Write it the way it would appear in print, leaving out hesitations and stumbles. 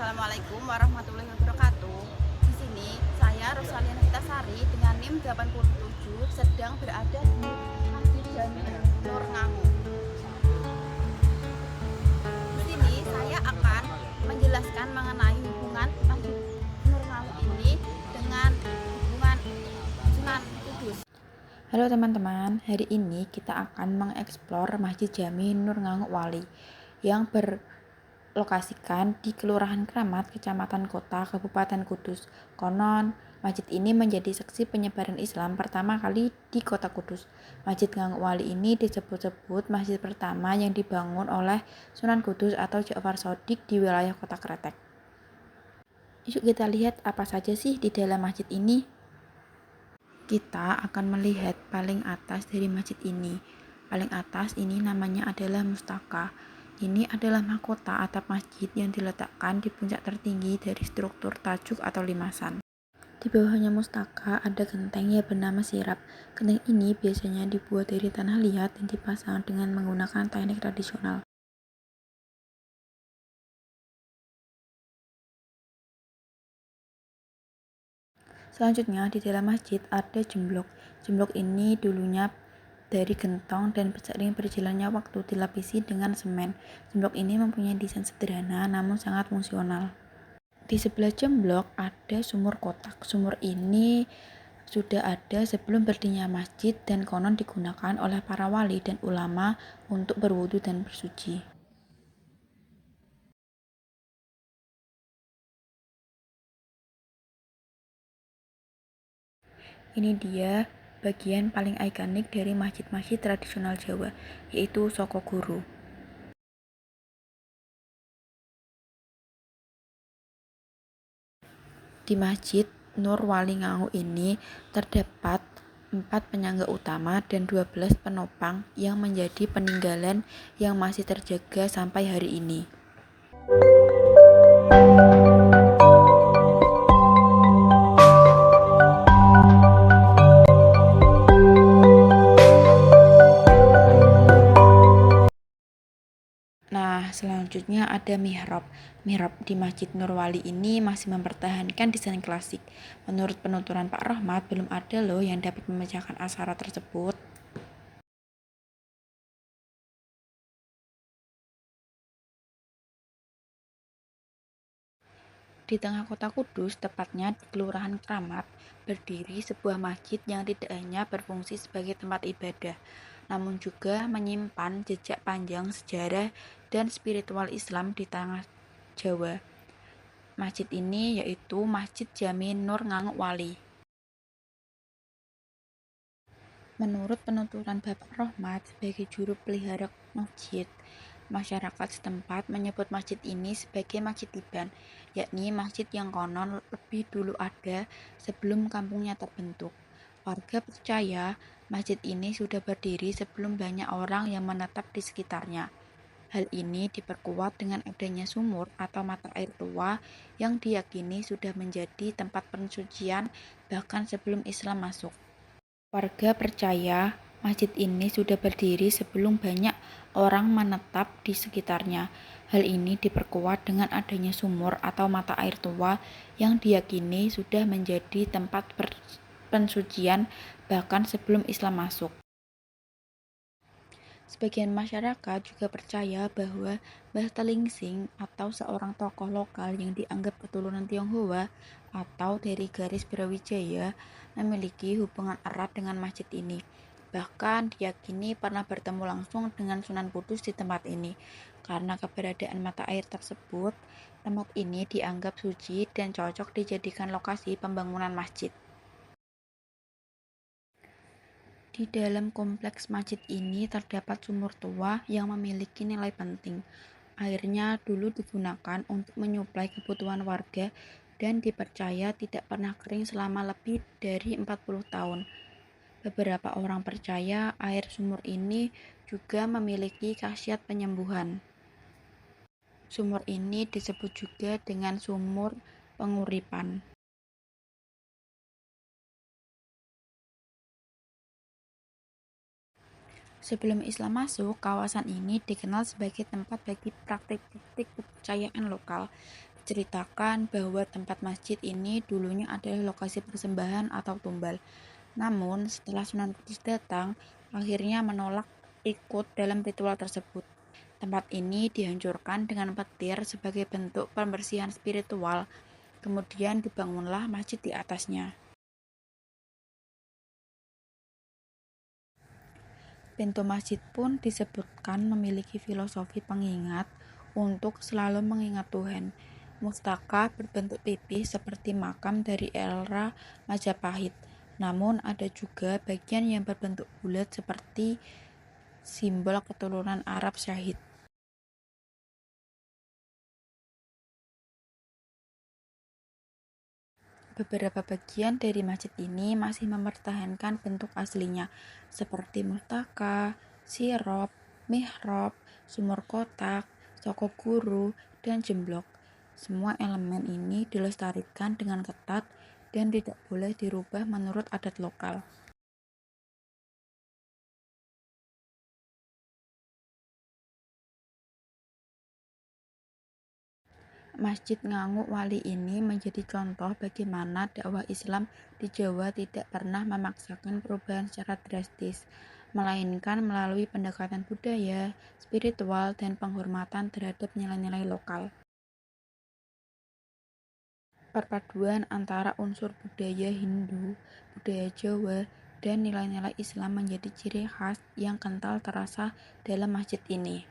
Assalamualaikum warahmatullahi wabarakatuh. Di sini saya Rosalia Navitasari dengan NIM 87 sedang berada di Masjid Jami Nur Ngangu. Di sini saya akan menjelaskan mengenai hubungan Masjid Nur Ngangu ini dengan hubungan Sunan Kudus. Halo teman-teman, hari ini kita akan mengeksplor Masjid Jami Nur Ngangu Wali yang berlokasikan di Kelurahan Kramat, Kecamatan Kota, Kabupaten Kudus. Konon, masjid ini menjadi saksi penyebaran Islam pertama kali di Kota Kudus. Masjid Ngangu Wali ini disebut-sebut masjid pertama yang dibangun oleh Sunan Kudus atau Ja'far Shodiq di wilayah Kota Kretek. Yuk kita lihat apa saja sih di dalam masjid ini. Kita akan melihat paling atas dari masjid ini. Paling atas ini namanya adalah mustaka. Ini adalah mahkota atap masjid yang diletakkan di puncak tertinggi dari struktur tajuk atau limasan. Di bawahnya mustaka ada genteng yang bernama sirap. Genteng ini biasanya dibuat dari tanah liat dan dipasang dengan menggunakan teknik tradisional. Selanjutnya di dalam masjid ada jemblok. Jemblok ini dulunya dari gentong dan seiring berjalannya waktu dilapisi dengan semen. Jemblok ini mempunyai desain sederhana namun sangat fungsional. Di sebelah jemblok ada sumur kotak. Sumur ini sudah ada sebelum berdirinya masjid dan konon digunakan oleh para wali dan ulama untuk berwudu dan bersuci. Ini dia bagian paling ikonik dari masjid-masjid tradisional Jawa, yaitu Soko Guru. Di Masjid Nur Wali Ngangu ini terdapat 4 penyangga utama dan 12 penopang yang menjadi peninggalan yang masih terjaga sampai hari ini. Nah, selanjutnya ada mihrab. Mihrab di Masjid Nur Wali ini masih mempertahankan desain klasik. Menurut penuturan Pak Rohmat, belum ada loh yang dapat memecahkan aksara tersebut. Di tengah kota Kudus, tepatnya di Kelurahan Kramat, berdiri sebuah masjid yang tidak hanya berfungsi sebagai tempat ibadah, namun juga menyimpan jejak panjang sejarah dan spiritual Islam di tanah Jawa. Masjid ini yaitu Masjid Jami Nur Ngangu Wali. Menurut penuturan Bapak Rohmat sebagai juru pelihara masjid, masyarakat setempat menyebut masjid ini sebagai Masjid Tiban, yakni masjid yang konon lebih dulu ada sebelum kampungnya terbentuk. Warga percaya masjid ini sudah berdiri sebelum banyak orang yang menetap di sekitarnya. Hal ini diperkuat dengan adanya sumur atau mata air tua yang diyakini sudah menjadi tempat pensucian bahkan sebelum Islam masuk. Warga percaya masjid ini sudah berdiri sebelum banyak orang menetap di sekitarnya. Hal ini diperkuat dengan adanya sumur atau mata air tua yang diyakini sudah menjadi tempat pensucian bahkan sebelum Islam masuk. Sebagian masyarakat juga percaya bahwa Mbah Telingsing atau seorang tokoh lokal yang dianggap keturunan Tionghoa atau dari garis Brawijaya memiliki hubungan erat dengan masjid ini. Bahkan diyakini pernah bertemu langsung dengan Sunan Kudus di tempat ini. Karena keberadaan mata air tersebut, tempat ini dianggap suci dan cocok dijadikan lokasi pembangunan masjid. Di dalam kompleks masjid ini terdapat sumur tua yang memiliki nilai penting. Airnya dulu digunakan untuk menyuplai kebutuhan warga dan dipercaya tidak pernah kering selama lebih dari 40 tahun. Beberapa orang percaya air sumur ini juga memiliki khasiat penyembuhan. Sumur ini disebut juga dengan sumur penguripan. Sebelum Islam masuk, kawasan ini dikenal sebagai tempat bagi praktik-praktik kepercayaan lokal. Diceritakan bahwa tempat masjid ini dulunya adalah lokasi persembahan atau tumbal. Namun, setelah Sunan Kudus datang, akhirnya menolak ikut dalam ritual tersebut. Tempat ini dihancurkan dengan petir sebagai bentuk pembersihan spiritual. Kemudian dibangunlah masjid di atasnya. Pintu masjid pun disebutkan memiliki filosofi pengingat untuk selalu mengingat Tuhan. Mustaka berbentuk tipis seperti makam dari era Majapahit. Namun ada juga bagian yang berbentuk bulat seperti simbol keturunan Arab Syahid. Beberapa bagian dari masjid ini masih mempertahankan bentuk aslinya, seperti mustaka, sirop, mihrab, sumur kotak, sokop guru, dan jemblok. Semua elemen ini dilestarikan dengan ketat dan tidak boleh dirubah menurut adat lokal. Masjid Nganguk Wali ini menjadi contoh bagaimana dakwah Islam di Jawa tidak pernah memaksakan perubahan secara drastis, melainkan melalui pendekatan budaya, spiritual, dan penghormatan terhadap nilai-nilai lokal. Perpaduan antara unsur budaya Hindu, budaya Jawa, dan nilai-nilai Islam menjadi ciri khas yang kental terasa dalam masjid ini.